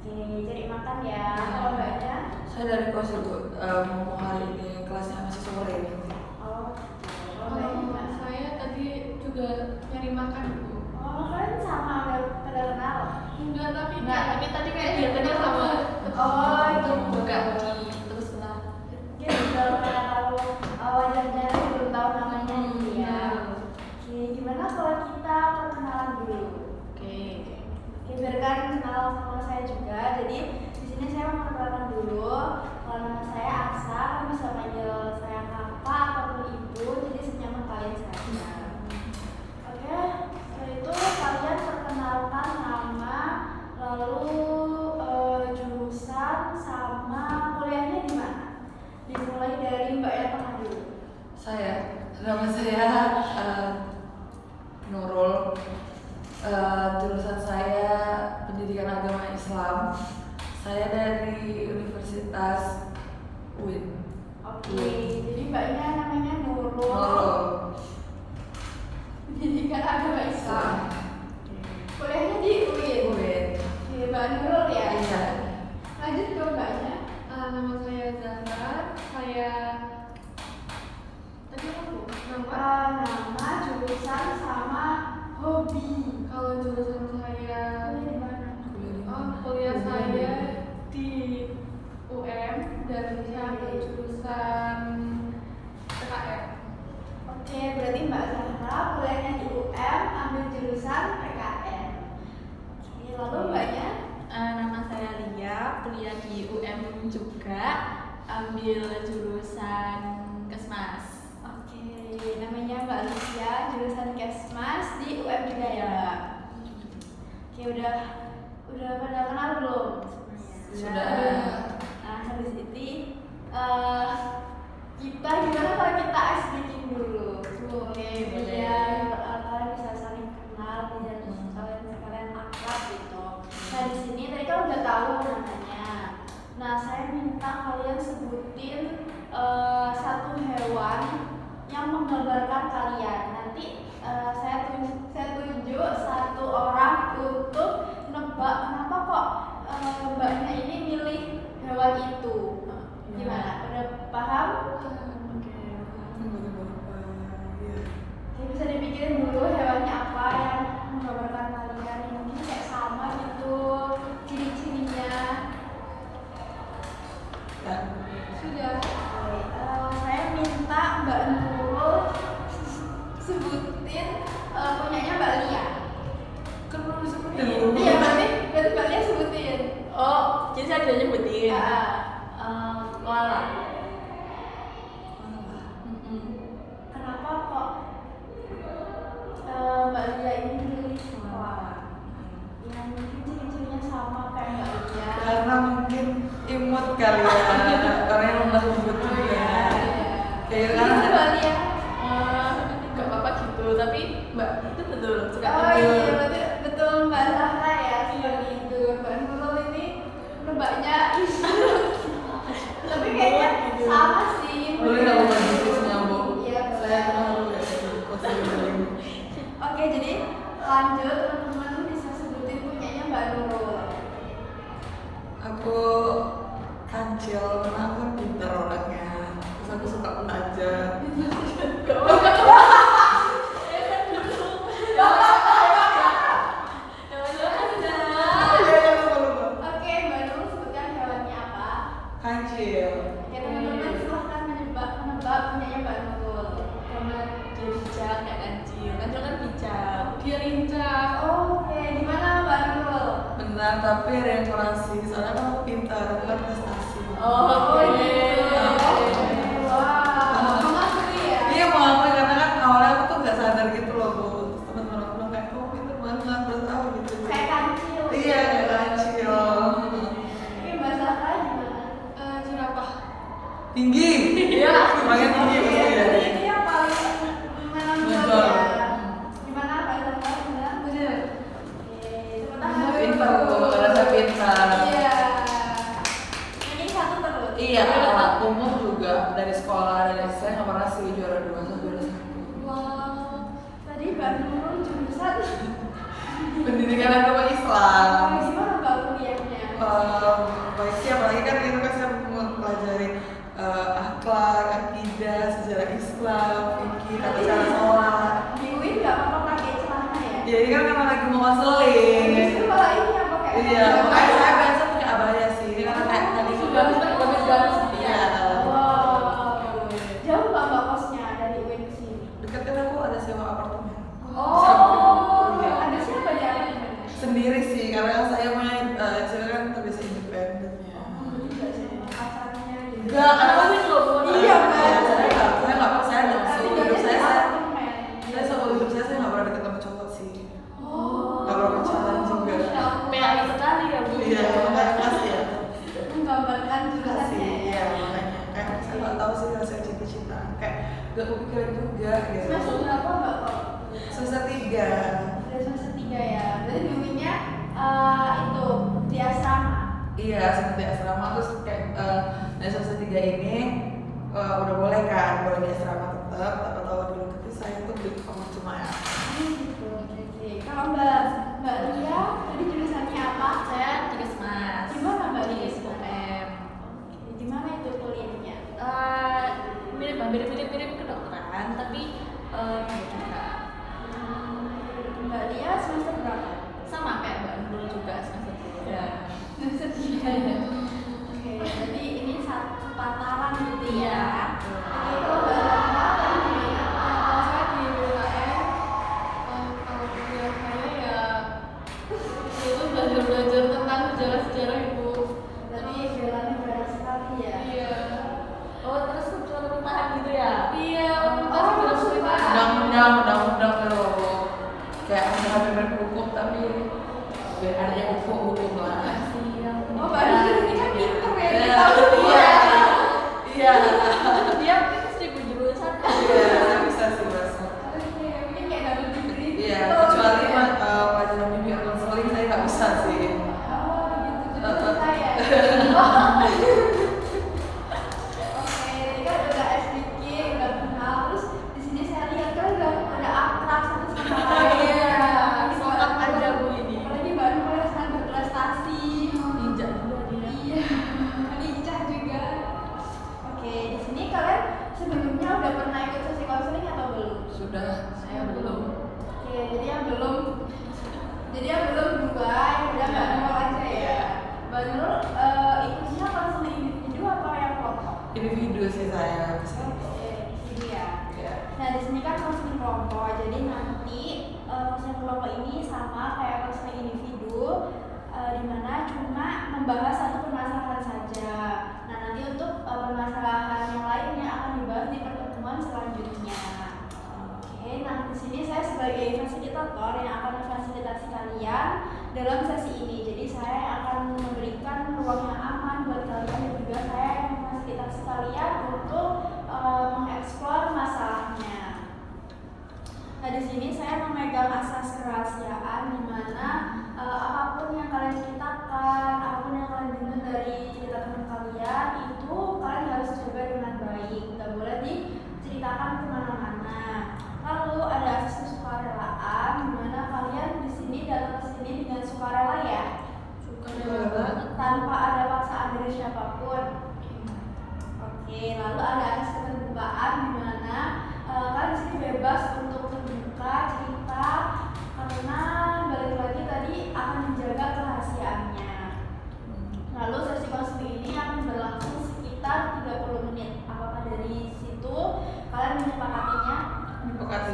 Oke, cari makan ya. Kalau mbaknya? Saya dari kelas itu mau hari ini kelasnya masih sore ini. Oh, kalau Kalau mbaknya? saya tadi juga nyari makan Bu. Oh, kalian sama pada kenal? Enggak, Enggak. tapi tadi kayak dia sama. Oh, gitu. Buka di terus kenal. Dia juga pernah tahu wajahnya, tapi belum tahu namanya gitu ya. Oke, gimana kalau kita perkenalan dulu? Oke. Oke, biarkan kenal sama saya juga. Jadi di sini saya mau perkenalkan dulu. Kalau nama saya Aksa, kamu bisa panggil saya kakak ataupun ibu. Jadi senyaman kalian saja. Oke, setelah itu kalian perkenalkan nama, lalu jurusan sama kuliahnya di mana? Dimulai dari Mbak yang tengah dulu. Nama saya Nurul. Jurusan saya Pendidikan Agama Islam. Saya dari Universitas UIN. Oke, jadi mbaknya namanya Nurul. Nurul. Pendidikan Agama Islam. Kuliahnya di UIN. UIN. Oke, Mbak Nurul ya. Iya. Lanjut ke mbaknya. Nama saya Zahra. Saya tadi apa Bu? Nama, jurusan sama hobi. Kalau jurusan saya Kuliah di mana? kuliah saya di UM dan saya ambil jurusan PKN. Oke, berarti Mbak Zahra kuliahnya di UM, ambil jurusan PKN. Oke, lalu mbaknya? Nama saya Lia, kuliah di UM juga, ambil jurusan Kesmas. Oke, namanya Mbak Lucia, jurusan Kesmas di UM juga ya Mbak. Oke, udah pada kenal belum? Sudah. Nah, habis itu kita gimana kalau kita ice breaking dulu? Oke, boleh. Biar kalian bisa saling kenal, biar kalian akrab gitu. Nah, di sini tadi kan udah tahu namanya. Nah, saya minta kalian sebutin satu hewan yang menggambarkan kalian. Nanti saya tunjuk satu orang untuk nebak kenapa kok mbaknya ini milih hewan itu. Gimana? Udah paham? Oke, bisa dipikirin dulu hewannya apa yang menggambarkan kalian. Mungkin kayak sama gitu ciri-cirinya. Sudah. Saya minta Mbak Nurul sebutin punyanya Mbak Lia. Kan belum disebutin. Iya, berarti Mbak Lia sebutin. Oh, jadi saya udah nyebutin. Koala. Kenapa kok Mbak Lia ini milih koala? Yang mungkin ciri-cirinya sama kayak Mbak Lia. Karena mungkin imut kali ya. Karena yang udah lembut juga. Kayak kan Mbak Lia. Gak apa-apa gitu, tapi Mbak itu betul suka Oh tidur. iya, berarti betul Mbak Zahra ya, suka tidur. Mbak Nurul ini nebaknya tapi kayaknya sama sih. boleh nggak mau bisnisnya Bu? Iya, Saya boleh. kenal dulu ya. Oke, jadi lanjut teman-teman bisa sebutin punyanya Mbak Nurul. Aku kancil karena aku kan pintar orangnya. Terus aku suka belajar. Oke, Mbak Nurul sebutkan hewannya apa? Kancil. Ya teman-teman silahkan menebak punyanya Mbak Nurul. Karena dia bijak kayak kancil. Kancil kan bijak. Dia lincah. Oke, gimana Mbak Nurul? Benar, tapi ada yang kurasi. Soalnya kan aku pintar, aku kan prestasi. Oh, gitu. Wah, mengakui ya? Iya mau apa karena kan awalnya aku tuh nggak sadar gitu loh Bu. Terus teman-teman aku bilang kayak oh pintar banget, terus aku gitu. Kayak kancil. Iya kayak kancil. Oke, Mbak Zahra gimana? Jerapah. Tinggi. Iya. Lumayan tinggi pasti ya. Itu yang paling menonjol ya. Gimana Mbak Zahra? Gimana? Bener. Oke, tepuk tangan. Pintar Bu, karena saya pintar. Iya. Ini satu terus. Iya, kalau umum juga dari sekolah dari saya nggak pernah sih juara 2 atau juara 1. Wow. Tadi Mbak Nurul jurusan Pendidikan Agama Islam. gimana Mbak kuliahnya? Ya ini kan karena lagi mau konseling. Justru malah ini yang pakai. Iya, makanya saya biasa pakai abaya sih. Karena kayak tadi Sudah bagus banget sih. Iya. Wow. Jauh nggak mbak kosnya dari UIN ke sini? Dekat kan aku ada sewa apartemen. Oh, Iya. ada siapa di apartemen? Sendiri sih, karena saya main, saya kan terbiasa independen ya. Juga sih, pacarnya gitu. Enggak, karena Aku itu loh. Iya, kan? saya nggak, saya Tapi seumur jadi hidup saya apartemen. seumur hidup saya nggak pernah deket sama cowok sih. Oh. Nggak pernah pacaran juga. Masya Allah. PAI sekali ya Bu. Iya, makanya kasih ya. Menggambarkan Kasih, jurusannya. iya makanya. Kayak saya nggak tahu sih rasanya cinta-cinta. Kayak nggak kepikiran juga gitu. Semester berapa mbak kok? Semester 3. Udah semester 3 ya. Berarti dulunya itu di asrama. Iya, seperti asrama terus kayak dari semester 3 ini udah boleh kan, boleh di asrama tetap, tapi tahu dulu tapi saya tuh beli kamar cuma ya. Gitu. Oke. Kalau Mbak Lia tadi jurusannya apa? Saya Tigas Mas. Di mana Mbak Lia? Tigas UM. Oke. Di mana itu kuliahnya? Mirip kedokteran tapi juga Mbak Lia semester berapa? sama kayak Mbak Nurul juga semester 3. Semester 3 ya. Oke. Jadi ini satu pataran gitu ya. Oke. Kalau Mbak Rama tadi gimana? Kalau saya di BKM, kalau kuliah saya ya itu belajar tentang sejarah Ibu. Berarti bela negara sekali ya. Iya. Oh terus kebetulan pemimpahan gitu ya? Iya, Oh, kita suka. Undang-undang loh. Kayak hampir hukum tapi biar ada yang hukum lah. Oh, Mbak Lia ini kan pinter ya. Iya. Dia tahu semua. Iya. Dia mungkin 1000 jurusan. Iya, saya bisa sih bahasa. Oke, mungkin kayak double degree. Iya, gitu. kecuali pelajaran bimbingan konseling saya nggak bisa sih. Oh, begitu jurusan saya. Oh. Oke, jadi kan udah SDK, udah kenal, terus di sini saya lihat kan udah akrab satu sama lain. Iya, semangat Apalagi aja Bu ini. Apalagi baru mulai sekarang berprestasi. Ninja juga dia. Iya, lincah juga. Oke, di sini kalian sebelumnya udah pernah ikut sesi konseling atau belum? Sudah. Saya belum. Oke, jadi yang belum dua, yang udah Mbak Nurul aja ya. Mbak Nurul ikutnya konseling individu apa yang kelompok? Individu sih saya. Oke, di sini ya. Iya. Nah di sini kan konseling kelompok, jadi nanti konseling kelompok ini sama kayak konseling individu, di mana cuma membahas satu permasalahan saja. Nah nanti untuk permasalahan yang lainnya akan dibahas di pertemuan selanjutnya. Oke, nah di sini saya sebagai fasilitator yang akan memfasilitasi kalian dalam sesi ini. Jadi saya akan memberikan ruang yang aman buat kalian dan juga saya yang memfasilitasi kalian untuk mengeksplor masalahnya. Nah di sini saya memegang asas kerahasiaan di mana apapun yang kalian ceritakan, apapun yang kalian dengar dari cerita teman kalian itu kalian harus jaga dengan baik, nggak boleh diceritakan kemana-mana. Lalu ada asas kesukarelaan di mana kalian di sini datang ke sini dengan sukarela ya, Sukarela. tanpa ada paksaan dari siapapun. Oke, lalu ada asas keterbukaan di mana kalian di sini bebas untuk terbuka cerita karena balik lagi tadi akan menjaga kerahasiaannya. Lalu sesi konseling ini akan berlangsung sekitar 30 menit. Apakah dari situ kalian menyepakatinya? Menyepakati.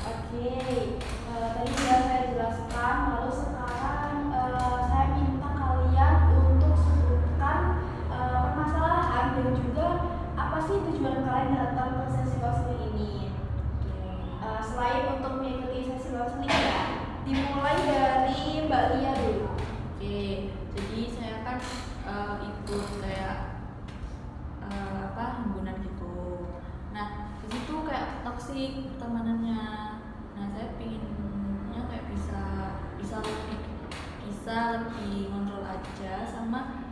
Oke, tadi sudah saya jelaskan. Lalu sekarang saya minta kalian untuk sebutkan permasalahan dan juga apa sih tujuan kalian datang ke sesi konseling ini. Selain untuk mengikuti sesi konseling ya, dimulai dari Mbak Lia dulu. Oke, jadi saya kan ikut kayak himpunan gitu. Nah, di situ kayak toksik pertemanannya. Nah, saya pinginnya kayak bisa lebih ngontrol aja sama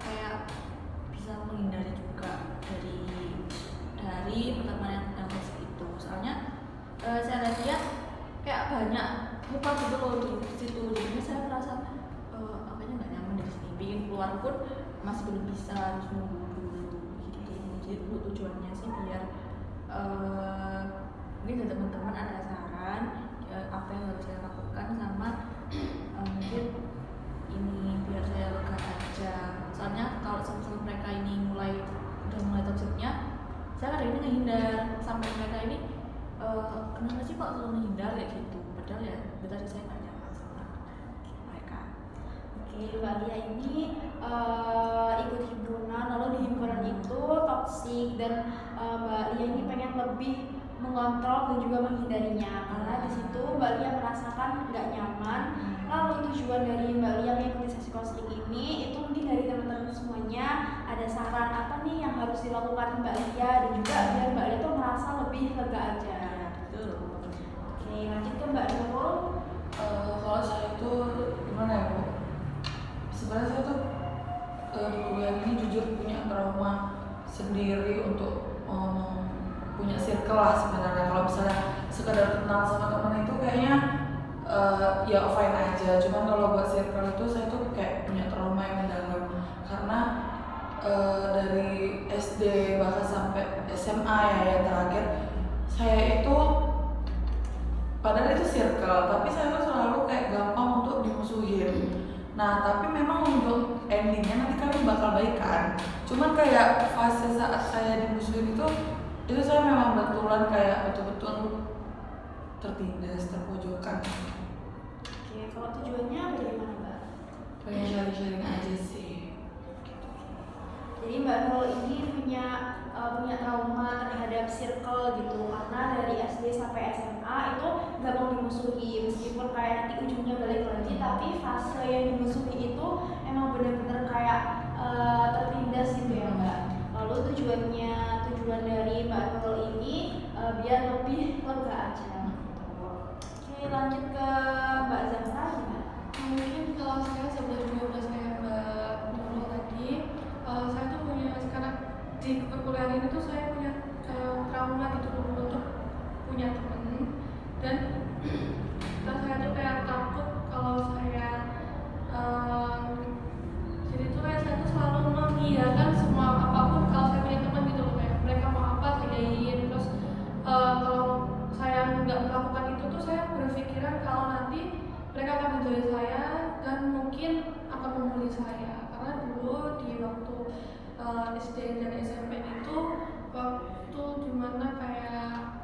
kayak bisa menghindari juga dari pertemanan yang toksik itu. Soalnya saya lihat kayak banyak muka gitu loh di situ, jadi saya merasa apanya nggak nyaman di sini. Bikin keluar pun masih belum bisa, harus nunggu dulu gitu. Jadi tujuannya sih biar mungkin dari teman-teman ada saran apa yang harus saya lakukan sama mungkin ini biar saya lega aja. Soalnya kalau sama mereka ini udah mulai toksiknya, saya kadang ini ngehindar sampai mereka ini kenapa sih kok selalu menghindar kayak gitu, padahal ya betul saya nggak nyaman sama mereka. Oke, Mbak Lia ini ikut himpunan, lalu di himpunan itu toksik dan Mbak Lia ini pengen lebih mengontrol dan juga menghindarinya karena di situ Mbak Lia merasakan nggak nyaman. Lalu tujuan dari Mbak Lia mengikuti sesi konseling ini itu mungkin dari teman-teman semuanya ada saran apa nih yang harus dilakukan Mbak Lia dan juga biar Mbak Lia tuh merasa lebih lega aja. Betul. Oke, lanjut ke Mbak Nurul. Kalau saya itu gimana ya Bu? Sebenarnya saya tuh di kuliah ini jujur punya trauma sendiri untuk punya circle lah sebenarnya. Kalau misalnya sekedar kenal sama teman itu kayaknya ya fine aja. Cuman kalau buat circle itu saya tuh kayak punya trauma yang mendalam karena dari SD bahkan sampai SMA ya yang terakhir saya itu padahal itu circle, tapi saya tuh selalu kayak gampang untuk dimusuhin. Nah, tapi memang untuk endingnya nanti kami bakal baikan. Cuman kayak fase saat saya dimusuhin itu saya memang betulan kayak betul-betul tertindas, terpojokan. Oke, kalau tujuannya bagaimana Mbak? Pengen sharing-sharing aja sih. Jadi Mbak Nurul ini punya trauma terhadap circle gitu karena dari SD sampai SMA itu gampang dimusuhi meskipun kayak nanti ujungnya balik lagi tapi fase yang dimusuhi itu emang benar-benar kayak tertindas gitu ya Mbak. Lalu tujuan dari Mbak Nurul ini biar lebih lega aja. Oke, lanjut ke Mbak Zahra gimana? Mungkin kalau saya sebelum juga saya Mbak Nurul tadi, saya tuh punya sekarang di perkuliahan ini tuh saya punya trauma gitu dulu untuk punya temen dan saya tuh kayak takut kalau saya jadi tuh kayak saya tuh selalu mengiyakan semua apapun kalau saya punya teman gitu loh, kayak mereka mau apa saya iyain. Terus kalau saya nggak melakukan itu tuh saya berpikiran kalau nanti mereka akan menjauhi saya dan mungkin akan membuli saya karena dulu di waktu SD dan SMP itu waktu dimana kayak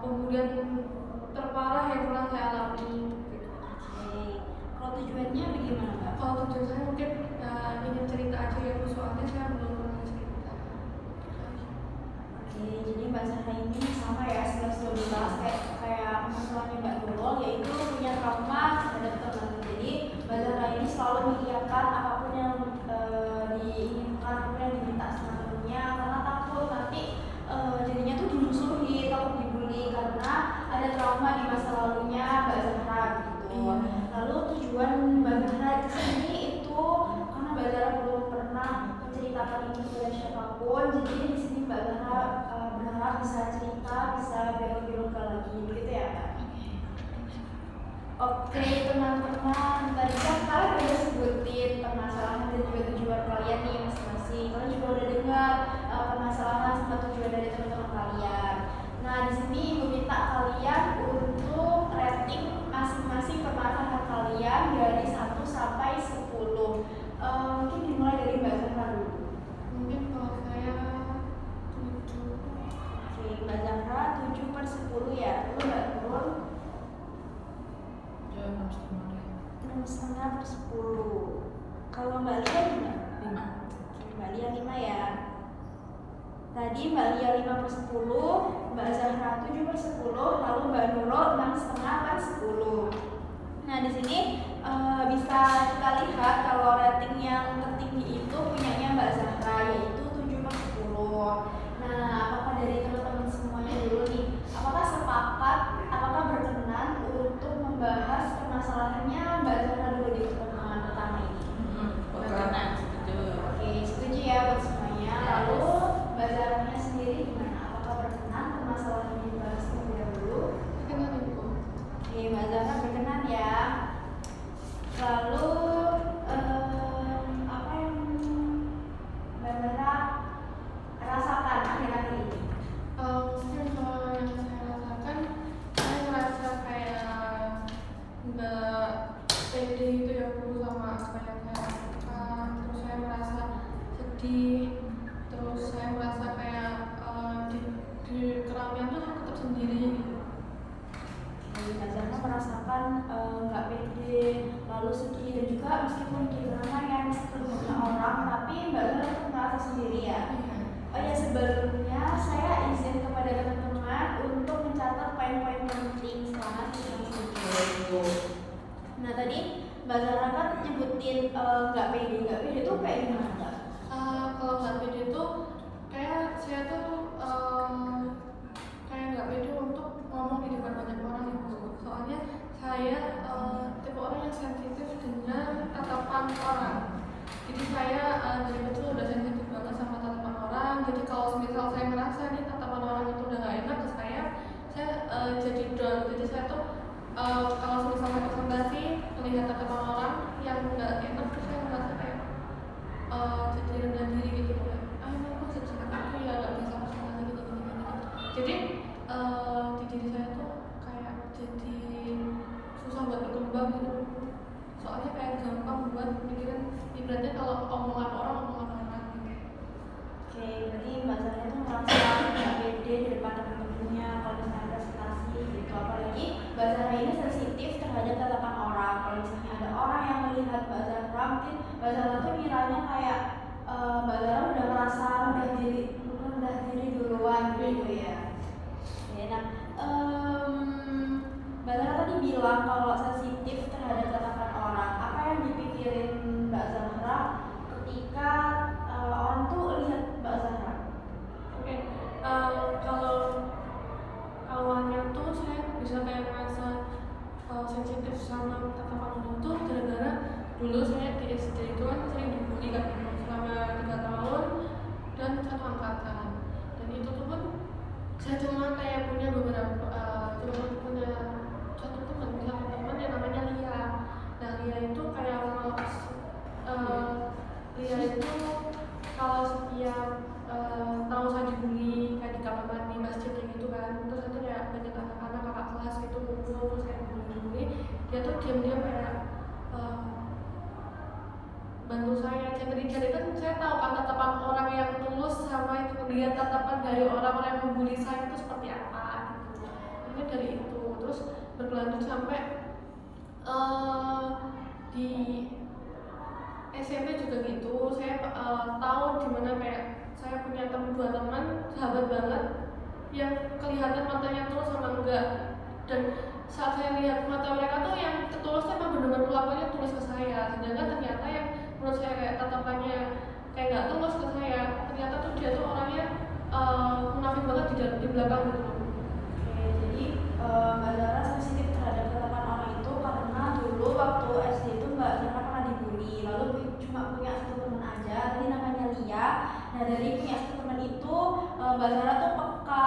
pembulian terparah yang pernah saya alami gitu. Oke, kalau tujuannya bagaimana Mbak? Kalau tujuan saya mungkin ingin cerita aja ya Bu, soalnya saya belum pernah cerita. Oke, jadi Mbak Zahra ini sama ya 11-12 kayak masalahnya Mbak Nurul yaitu punya trauma terhadap teman. Jadi Mbak Zahra ini selalu mengiyakan apapun yang diinginkan, apapun yang diminta sama temennya karena takut nanti jadinya tuh dimusuhi, takut dibully karena ada trauma di masa lalunya Mbak Zahra gitu. Lalu tujuan Mbak Zahra di sini itu karena Mbak Zahra belum pernah menceritakan ini kepada siapapun, jadi di sini Mbak Zahra berharap bisa cerita, bisa belok-belok lagi, begitu ya Mbak? Oke teman-teman, tadi kan kalian udah sebutin permasalahan dan juga tujuan kalian nih masing-masing. Kalian juga udah dengar permasalahan sama tujuan dari teman-teman kalian. Nah di sini Ibu minta kalian untuk rating masing-masing permasalahan kalian dari 1 sampai 10. Mungkin dimulai dari Mbak Zahra dulu. Mungkin kalau saya 7. Oke, Mbak Zahra 7/10 ya. Lalu Mbak Nurul Ya 6,5. 6,5/10. Kalau Mbak Lia gimana? 5. Oke, Mbak Lia 5 ya. Tadi Mbak Lia 5/10, Mbak Zahra 7/10, lalu Mbak Nurul 6,5/10. Nah di sini bisa kita lihat kalau rating yang tertinggi itu punyanya Mbak Zahra yaitu 7/10. Nah apakah dari teman-teman semuanya dulu nih, apakah sepakat, apakah berkenan untuk membahas permasalahannya Mbak Zahra dulu di pertemuan pertama ini? Berkenan, setuju. Oke, setuju ya buat semuanya. Lalu Mbak Zahra sendiri gimana? Apakah berkenan permasalahan yang dibahas terlebih dahulu? Berkenan Ibu. Oke, Mbak Zahra berkenan ya. Lalu apa yang Mbak Zahra meskipun di sana yang ketemu orang, tapi Mbak Zara tetap merasa sendiri ya. Oh ya, sebelumnya saya izin kepada teman-teman untuk mencatat poin-poin penting selama sidang tersebut. Nah tadi Mbak Zara kan nyebutin nggak pede tuh kayak gimana Mbak? Kalau nggak pede tuh kayak saya tuh kayak nggak pede untuk ngomong di depan banyak orang gitu. Soalnya saya tipe orang yang sensitif dengan tatapan orang. Jadi saya dari kecil udah sensitif banget sama tatapan orang. Jadi kalau misal saya merasa nih tatapan orang itu udah nggak enak ke saya jadi down. Jadi saya tuh kalau misal saya presentasi melihat tatapan orang yang nggak enak, terus saya merasa kayak jadi rendah diri gitu kayak emang aku sejelek aku ya nggak bisa presentasi gitu. Jadi di diri saya tuh kayak jadi susah buat berkembang gitu. Soalnya kayak gampang buat mikirin ibaratnya kalau omongan orang gitu. Oke, berarti Mbak Zara itu merasa nggak pede di depan teman-temannya kalau misalnya presentasi gitu. Apalagi Mbak Zara ini sensitif terhadap tatapan orang. Kalau misalnya ada orang yang melihat Mbak Zara, mungkin Mbak Zara tuh kiranya kayak Mbak Zara udah merasa rendah diri duluan gitu ya. Oke, nah Mbak Zara tadi bilang kalau sensitif terhadap tatapan orang. Apa yang dipikirin Mbak Zara ketika orang tuh lihat Mbak Zara? Oke, kalau awalnya tuh saya bisa kayak merasa sensitif sama tatapan orang tuh gara-gara dulu saya di SD itu kan sering dibully kan selama 3 tahun dan 1 angkatan. Dan itu tuh pun saya cuma kayak punya beberapa punya satu teman yang namanya Lia. Nah Lia itu kayak Lia itu kalau setiap tahu saya dibully kayak di kamar mandi masjid kayak gitu kan, terus itu kayak banyak anak-anak kakak kelas gitu ngumpul terus kayak bully, dia tuh diam-diam kayak bantu saya jadi kan saya tahu kan tatapan orang yang tulus sama itu lihat tatapan dari orang-orang yang membuli saya itu seperti apa gitu. Ini dari itu terus berlanjut sampai di SMP juga gitu. Saya tahu dimana kayak saya punya 2 teman sahabat banget yang kelihatan matanya tulus sama enggak, dan saat saya lihat mata mereka tuh yang ketulusnya emang benar-benar pelakunya tulus ke saya, sedangkan ternyata yang menurut saya kayak tatapannya kayak nggak tulus ke saya, ternyata tuh dia tuh orangnya munafik banget di belakang gitu. Oke, jadi Mbak Zara sensitif terhadap tatapan orang itu karena dulu waktu SD itu Mbak Zara pernah dibully, lalu cuma punya satu teman aja, tadi namanya Lia. Nah dari punya satu teman itu Mbak Zara tuh peka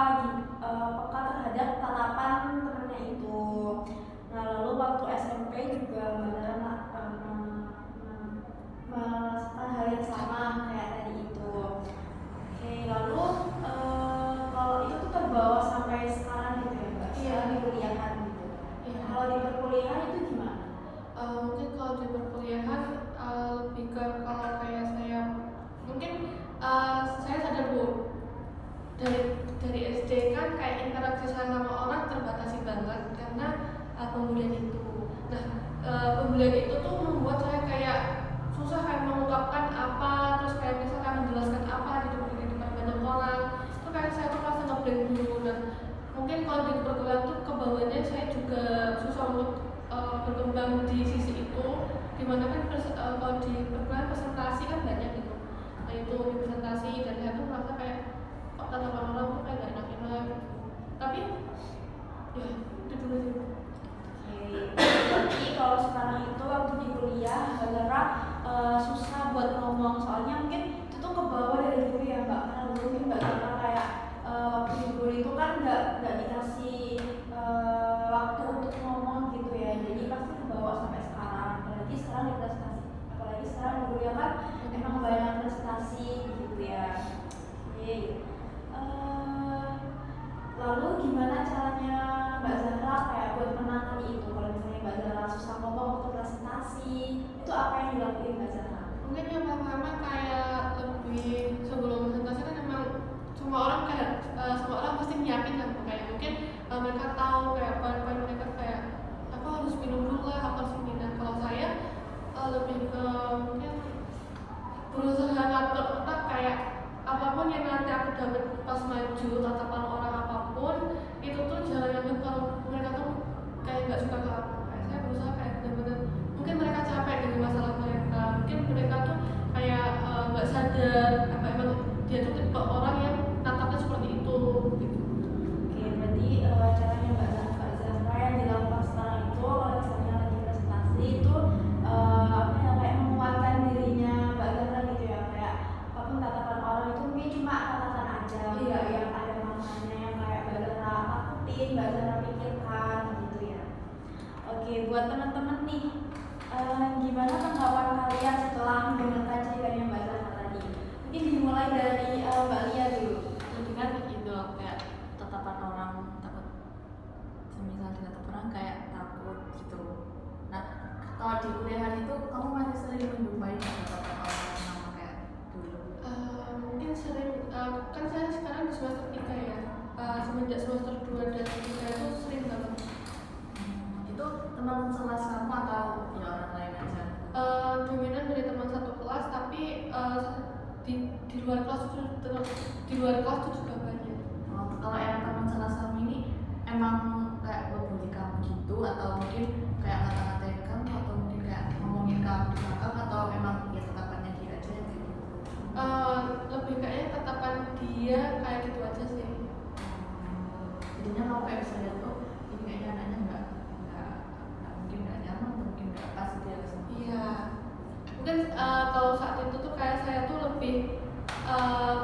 terhadap tatapan temannya itu. Nah lalu waktu SMP juga Mbak Zara merasakan hal yang sama kayak tadi itu. Oke, lalu kalau itu tuh terbawa sampai sekarang gitu ya Mbak? Iya. Di kuliahan gitu. Iya. Kalau di perkuliahan itu gimana? Mungkin kalau di perkuliahan lebih ke kalau kayak saya mungkin saya sadar Bu dari SD kan kayak interaksi saya sama orang terbatasi banget karena pembulian itu. Nah pembulian itu tuh membuat saya kayak susah kayak mengungkapkan apa, terus kayak misalkan menjelaskan apa di depan banyak orang, itu kayak saya tuh merasa ngeblank dulu. Dan mungkin kalau di perkuliahan tuh kebawahnya saya juga susah untuk berkembang di sisi itu, dimana kan kalau di perkuliahan presentasi kan banyak gitu. Nah itu di presentasi dan saya tuh merasa kayak kok tatapan orang tuh kayak gak enak-enak gitu. Tapi ya itu dulu sih. Jadi kalau sekarang itu waktu di kuliah Mbak Zara susah buat ngomong, soalnya mungkin itu tuh kebawa dari dulu ya Mbak, karena dulu mungkin Mbak Zara kayak waktu di kuliah itu kan nggak dikasih waktu untuk ngomong gitu ya, jadi pasti kebawa sampai sekarang. Apalagi sekarang di prestasi, apalagi sekarang di kuliah kan emang banyak prestasi gitu ya. Oke. Lalu gimana caranya Mbak Zara kayak buat menangani itu? Kalau misalnya Mbak Zara susah ngomong waktu presentasi, itu apa yang dilakuin Mbak Zara? Mungkin yang pertama kayak lebih sebelum presentasi kan emang semua orang kayak semua orang pasti nyiapin kan kayak mungkin mereka tahu kayak poin-poin mereka kayak aku harus minum dulu lah, aku harus minum. Dan kalau saya lebih ke buat teman-teman nih, gimana tanggapan kalian setelah mendengarkan ceritanya Mbak Zahra tadi? Mungkin dimulai dari Mbak Lia dulu. Jadi kan itu kayak tatapan orang takut, semisal dikata orang kayak takut gitu. Nah, kalau di kuliahan itu kamu masih sering menjumpai tatapan orang sama kayak dulu? Mungkin sering, kan saya sekarang di semester 3 ya. Semenjak semester 2 dan 3 itu sering banget. Itu teman sekelas kamu atau ya orang lain aja? Dominan dari teman satu kelas, tapi di luar kelas itu juga banyak. Kalau yang teman sekelas kamu ini emang kayak ngebully kamu gitu, atau mungkin kayak kata-katain kamu, atau mungkin kayak ngomongin kamu di belakang, atau emang ya tatapannya dia aja yang kayak gitu? Lebih kayaknya tatapan dia kayak gitu aja sih. Jadinya kamu kayak bisa lihat, oh ini kayaknya anaknya nggak mungkin nggak nyaman, atau mungkin nggak pas dia kesini. Iya. Mungkin kalau saat itu tuh kayak saya tuh lebih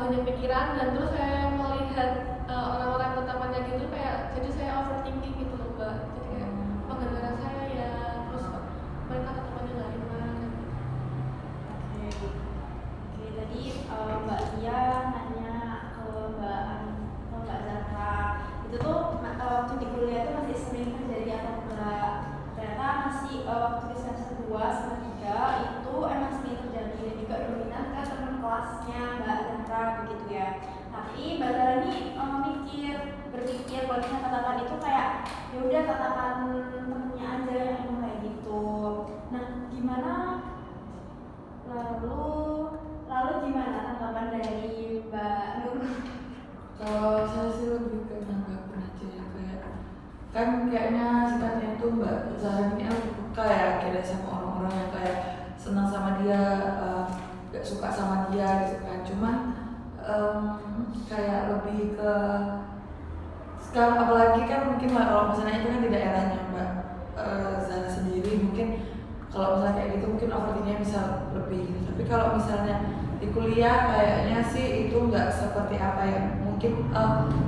banyak pikiran, dan terus saya melihat orang-orang tatapannya gitu, kayak jadi saya overthinking gitu loh Mbak. Jadi kayak oh gara-gara saya ya, terus kok mereka tatapannya nggak enak. Oke, tadi Mbak Lia nanya ke Mbak Zahra, itu tuh waktu di kuliah tuh masih sering terjadi atau enggak? Ternyata masih waktu di semester 2 sama 3 itu emang sering terjadi, dan juga dominan ke teman kelasnya Mbak Zahra begitu ya. Tapi Mbak Zahra ini berpikir kalau misalnya tatapan itu kayak ya udah tatapan temennya aja yang emang kayak gitu. Nah, gimana lalu gimana tanggapan dari Mbak Nur? Kalau saya sih lebih ke nanggapin aja ya, kayak kan kayaknya sifatnya itu Mbak Zahra ini suka ya akhirnya sama orang-orang yang kayak senang sama dia, gak suka sama dia gitu kan. Cuman kayak lebih ke sekarang, apalagi kan mungkin kalau misalnya itu kan di daerahnya Mbak Zahra sendiri, mungkin kalau misalnya kayak gitu mungkin overthinkingnya bisa lebih gitu. Tapi kalau misalnya di kuliah kayaknya sih itu nggak seperti apa yang mungkin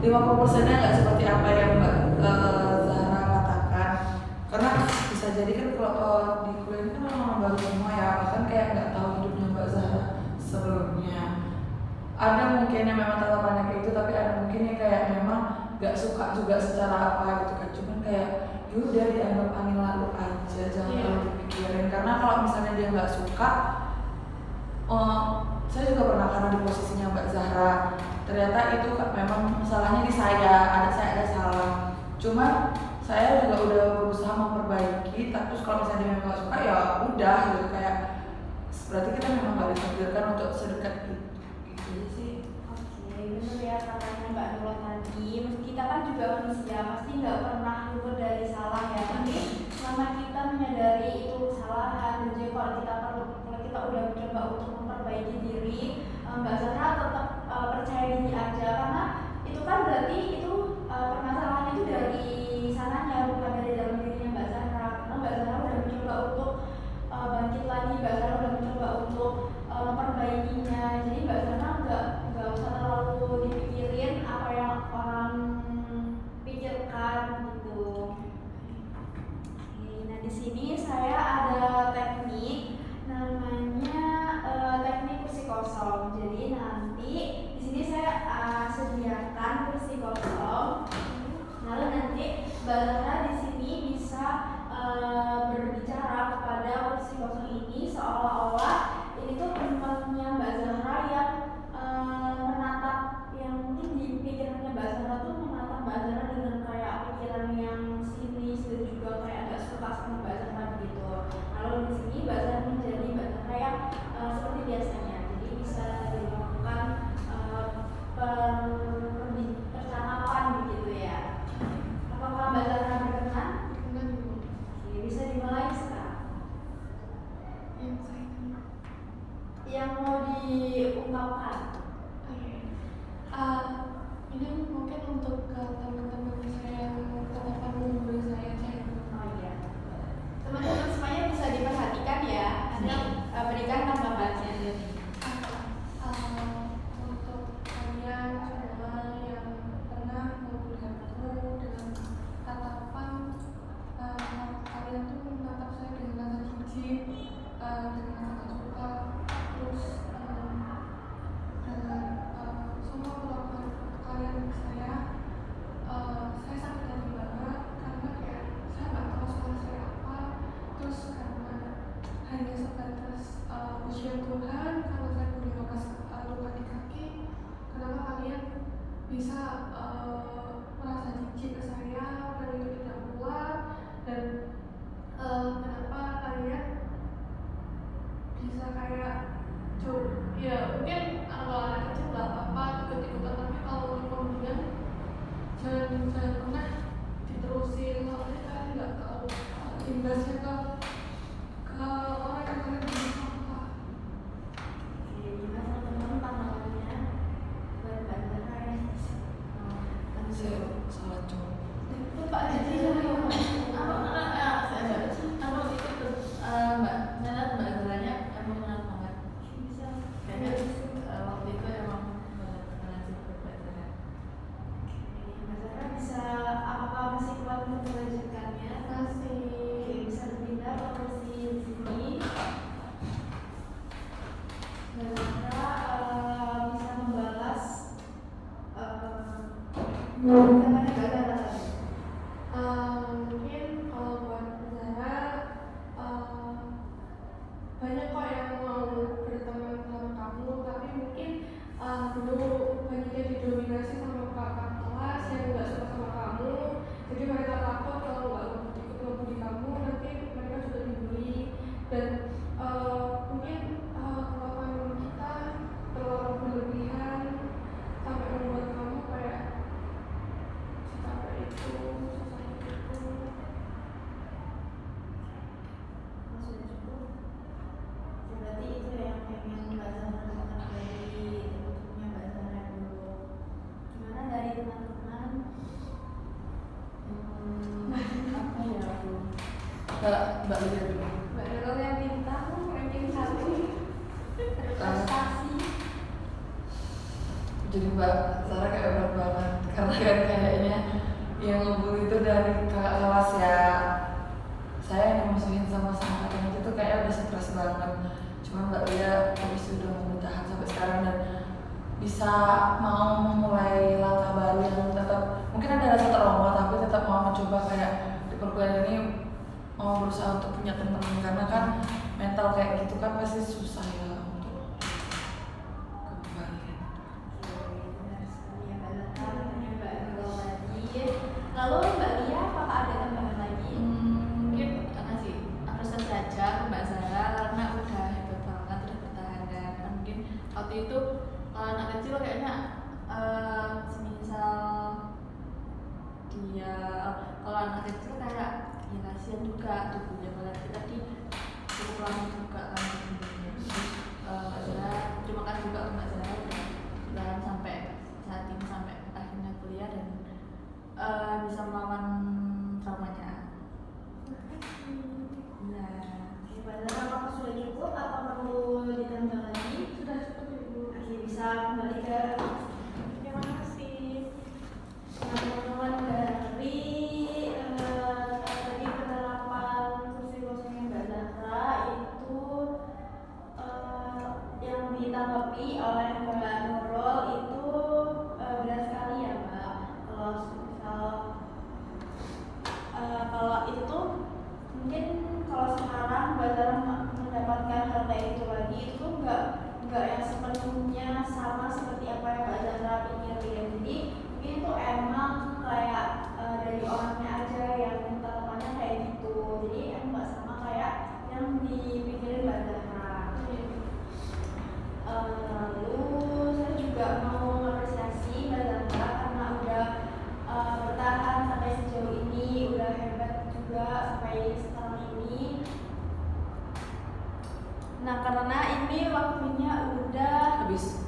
50%-nya nggak seperti apa yang Mbak Zahra katakan, karena bisa jadi kan kalau di kuliah ini kan orang baru semua ya, bahkan kayak nggak tahu hidupnya Mbak Zahra sebelumnya. Ada mungkin yang memang tatapannya kayak gitu, tapi ada mungkin yang kayak memang nggak suka juga secara apa gitu kan. Cuman kayak yaudah dianggap angin lalu aja, jangan terlalu dipikirin. Karena kalau misalnya dia nggak suka, saya juga pernah karena di posisinya Mbak Zahra, ternyata itu memang masalahnya di saya ada salah. Cuman saya juga udah berusaha memperbaiki, terus kalau misalnya dia memang nggak suka ya udah gitu, kayak berarti kita memang nggak ditakdirkan untuk sedekat itu sih. Oke, benar ya katanya Mbak Nurul tadi. Kita kan juga manusia, pasti nggak pernah luput dari salah ya. Tapi selama kita menyadari itu kesalahan, dan juga kalau kita udah mencoba untuk memperbaiki diri, Mbak Zahra tetap percaya diri aja, karena itu kan berarti itu permasalahannya itu dari sananya, bukan dari dalam dirinya Mbak Zahra. Karena Mbak Zahra udah mencoba untuk bangkit lagi, Mbak Zahra udah mencoba untuk memperbaikinya. Jadi Mbak Zahra nggak usah terlalu dipikirin apa yang orang pikirkan gitu. Oke, nah di sini saya ada teknik namanya teknik kursi kosong. Jadi nanti di sini saya sediakan kursi kosong. Lalu nanti Mbak Zahra di sini bisa berbicara kepada kursi kosong ini seolah-olah ini tuh temannya Mbak Zahra yang menatap, yang mungkin di pikirannya Mbak Zahra tuh menatap Mbak Zahra dengan kayak pikiran yang sinis dan juga kayak agak suka sama Mbak Zahra begitu. Lalu di sini Mbak Zahra menjadi Mbak Zahra yang seperti biasanya, jadi bisa dilakukan percakapan begitu ya. Apakah Mbak Zahra berkenan? Berkenan. Oke, bisa dimulai sekarang. Yang saya bersyukur Tuhan karena saya punya luka di kaki. Kenapa kalian bisa merasa jijik ke saya dan itu tidak keluar, dan kenapa kalian bisa kayak ya mungkin kalau anak kecil nggak apa-apa ikut-ikutan, tapi kalau untuk pembelian jangan pernah diterusin, soalnya kalian nggak tahu imbasnya ke orang yang kalian beli apa. Oke, gimana teman-teman pandangannya buat Mbak Zara ya? Saya salah cowok. Itu Pak Jadi Mbak Zaranya emang benar banget. bisa Kayaknya waktu itu emang benar-benar sih Mbak Zara. Mbak Zara bisa apakah masih kuat untuk melanjutkannya? Masih. Oke, bisa berpindah lokasi di sini. Mbak Zara bisa membalas teman Mbak Zara tadi. Mungkin kalau buat Zara banyak kok yang mau berteman sama kamu, tapi mungkin dulu banyaknya didominasi sama kakak kelas yang nggak suka sama kamu, jadi mereka takut kalau nggak ikut ngebully kamu nanti mereka juga dibully, dan mungkin kelakuan kita terlalu berlebihan sampai membuat kamu kayak capek itu, susah itu. Sudah cukup. Berarti itu yang pengen Mbak Zara lakukan dari bentuknya Mbak Zara dulu. Gimana dari teman-teman? Apa ya aku? Mbak Lydia dulu. Mbak Nurul yang bintang ranking 1 berprestasi. Jadi Mbak Zara kayak berat banget karena kan kayaknya yang ngebully itu dari kakak kelas ya. Saya yang dimusuhin sama angkatan itu kayaknya udah stres banget. Cuma Mbak Lia tapi sudah bertahan sampai sekarang dan bisa mau memulai langkah baru yang tetap mungkin ada rasa trauma tapi tetap mau mencoba kayak di perkuliahan ini mau berusaha untuk punya teman karena kan mental kayak gitu kan pasti susah ya untuk kembali. Benar sekali ya Mbak Zara, tanya Mbak Nurul tadi. Lalu Mbak Lia apakah ada tambahan lagi? Mungkin ngasih apresiasi aja ke Mbak Zara karena udah hebat banget, udah bertahan dan mungkin waktu itu kalau anak kecil kayaknya semisal dia kalau anak kecil kayak ya kasihan juga tubuhnya, apalagi kita di cukup lama juga kan Mbak Zara, terima kasih juga ke Mbak Zara udah bertahan sampai saat ini sampai akhirnya kuliah dan bisa melawan traumanya. Iya. Oke, Mbak Zara apakah sudah cukup atau perlu ditambah lagi? Sudah cukup Ibu. Oke, bisa kembali ke Terima kasih. teman-teman dari tadi penerapan kursi kosongnya Mbak Zara itu yang ditanggapi oleh Mbak Nurul itu benar sekali ya Mbak. Kalau misal kalau itu mungkin kalau sekarang Mbak Zara mendapatkan hal kayak gitu lagi itu nggak yang sepenuhnya sama seperti apa yang Mbak Zara pikirin. Jadi mungkin itu emang kayak dari orangnya aja yang tatapannya kayak gitu. Jadi emang nggak sama kayak yang dipikirin Mbak Zara. Lalu saya juga mau mengapresiasi Mbak Zara karena udah bertahan sampai sejauh ini, udah hebat juga sampai sekarang ini. Nah karena ini waktunya udah Habis.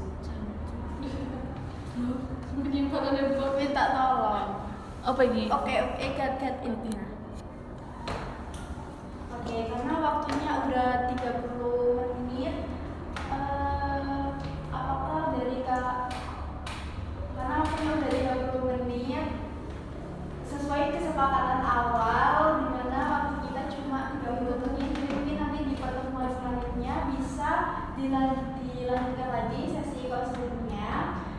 Bikin fotonya buat minta tolong. Apa ini? Oke, cut ini. Oke, karena waktunya udah 30 menit. Apakah dari karena waktunya udah 30 menit sesuai kesepakatan awal di mana waktu kita cuma 30 menit, jadi mungkin nanti di pertemuan selanjutnya bisa dilanjutkan lagi sesi konselingnya.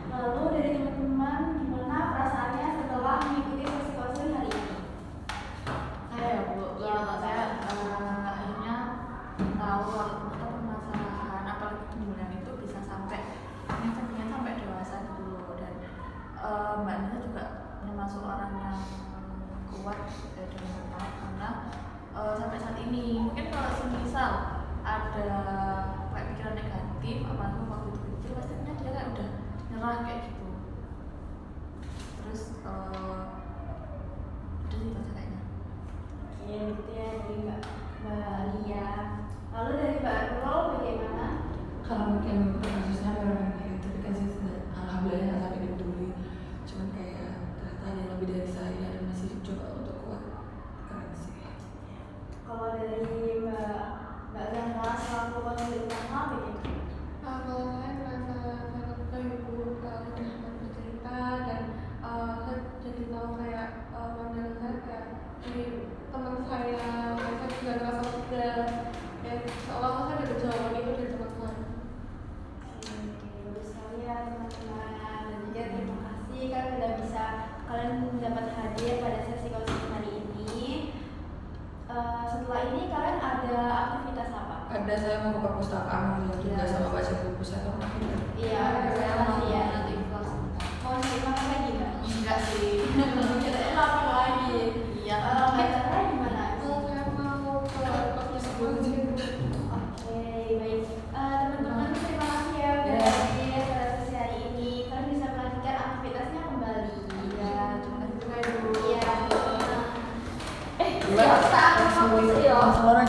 Lalu dari teman-teman gimana perasaannya setelah mengikuti sesi konseling hari ini? Saya Bu, saya akhirnya tahu Mbak Lia. Lalu dari Mbak Nurul bagaimana? Kalau mungkin kasusnya memang kayak gitu, tapi kan saya sudah alhamdulillah nggak sampai dibully, cuman kayak ternyata ada yang lebih dari saya dan masih coba untuk kuat, keren sih. Kalau dari Mbak Zahra selaku konselor internal bagaimana? Kalau saya merasa sangat terhibur kalau teman bercerita dan saya jadi tahu kayak pandangan saya kayak di teman saya juga ngerasa lega ya, seolah-olah saya ada jawaban itu dari teman saya. Bagus sekali ya teman-teman, dan juga terima kasih kan sudah bisa kalian dapat hadir pada sesi konseling hari ini. Setelah ini kalian ada aktivitas apa? Ada, saya mau ke perpustakaan juga sama baca buku saya kan Iya, saya masih ya nanti kelas. Mau cari makan lagi nggak? Enggak sih. Kita lapar lagi. Iya. Kita gimana? Kalau saya mau ke perpustakaan Oke, baik. Teman-teman terima kasih ya udah Ya. hadir pada sesi hari ini. Kalian bisa melanjutkan aktivitasnya kembali. ya terima kasih juga ibu. Iya. Gila. Kita akan fokus ya. Langsung orang